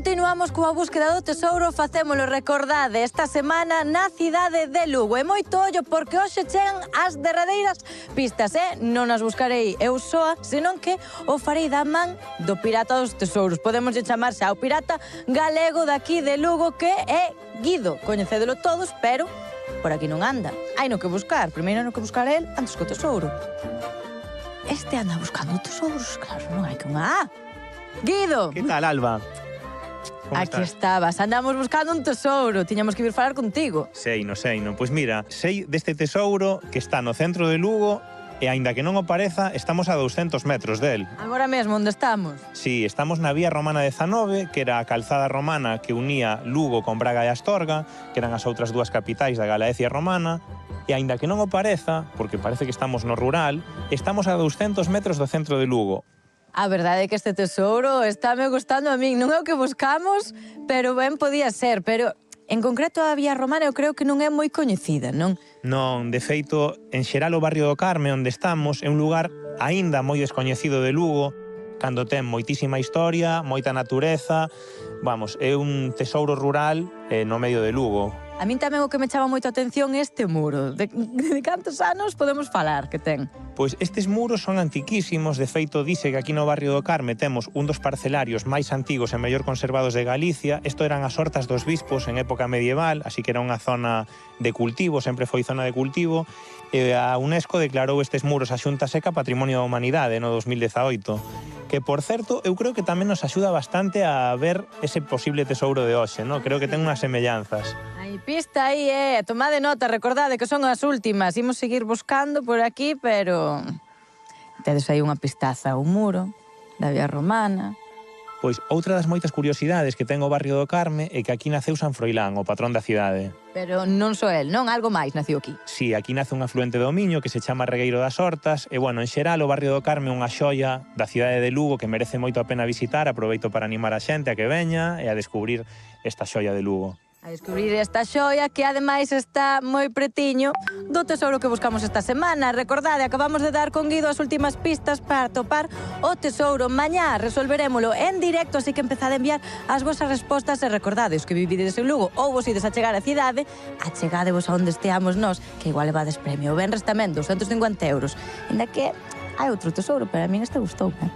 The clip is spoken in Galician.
Continuamos coa búsqueda do tesouro, facémolo, recordade, esta semana na cidade de Lugo. E moito ollo porque hoxe chegan as derradeiras pistas, non as buscarei eu soa, senón que o farei da man do pirata dos tesouros. Podemos chamarse ao pirata galego daqui de Lugo, que é Guido. Coñecédelo todos, pero por aquí non anda. Hai no que buscar, primeiro no que buscar el antes que o tesouro. Este anda buscando tesouros, claro, non hai que unha... Guido! Que tal, Alba? Aquí estabas, andamos buscando un tesouro, tiñamos que vir falar contigo. Seino. Pois mira, sei deste tesouro que está no centro de Lugo e, aínda que non o pareza, estamos a 200 metros del. Agora mesmo, onde estamos? Sí, estamos na vía romana 19, que era a calzada romana que unía Lugo con Braga e Astorga, que eran as outras dúas capitais da Galaecia romana, e aínda que non o pareza, porque parece que estamos no rural, estamos a 200 metros do centro de Lugo. A verdade é que este tesouro estáme gustando a min. Non é o que buscamos, pero ben podía ser. Pero, en concreto, a vía romana eu creo que non é moi coñecida, non? Non, de feito, en xeral o barrio do Carme, onde estamos, é un lugar aínda moi descoñecido de Lugo, cando ten moitísima historia, moita natureza. Vamos, é un tesouro rural no medio de Lugo. A min tamén o que me chama moito a atención é este muro. De cantos anos podemos falar que ten? Pois estes muros son antiquísimos. De feito, dice que aquí no barrio do Carme temos un dos parcelarios máis antigos e mellor conservados de Galicia. Isto eran as hortas dos bispos en época medieval, así que era unha zona de cultivo, sempre foi zona de cultivo. E a UNESCO declarou estes muros a Xunta Seca Patrimonio da Humanidade no 2018. Que, por certo, eu creo que tamén nos axuda bastante a ver ese posible tesouro de hoxe, non? Creo que ten unhas semellanzas. Hai pista aí, tomade nota, recordade que son as últimas. Imos seguir buscando por aquí, pero... Tedes aí unha pistaza, un muro da vía romana. Pois outra das moitas curiosidades que ten o barrio do Carme é que aquí naceu San Froilán, o patrón da cidade. Pero non só el, non? Algo máis naciu aquí. Sí, aquí nace un afluente do Miño que se chama Regueiro das Hortas e, bueno, en xeral o barrio do Carme é unha xoia da cidade de Lugo que merece moito a pena visitar. Aproveito para animar a xente a que veña e a descubrir esta xoia de Lugo. A descubrir esta xoia que ademais está moi pretiño do tesouro que buscamos esta semana. Recordade, acabamos de dar con Guido as últimas pistas para topar o tesouro. Mañá resolverémolo en directo, así que empezade a enviar as vosas respostas e recordade, os que vivides en Lugo ou vos ides a chegar á cidade, achegadevos a onde esteamos nós, que igual levades premio. O venres tamén, 250 €. Ainda que hai outro tesouro, pero a min este gustoume.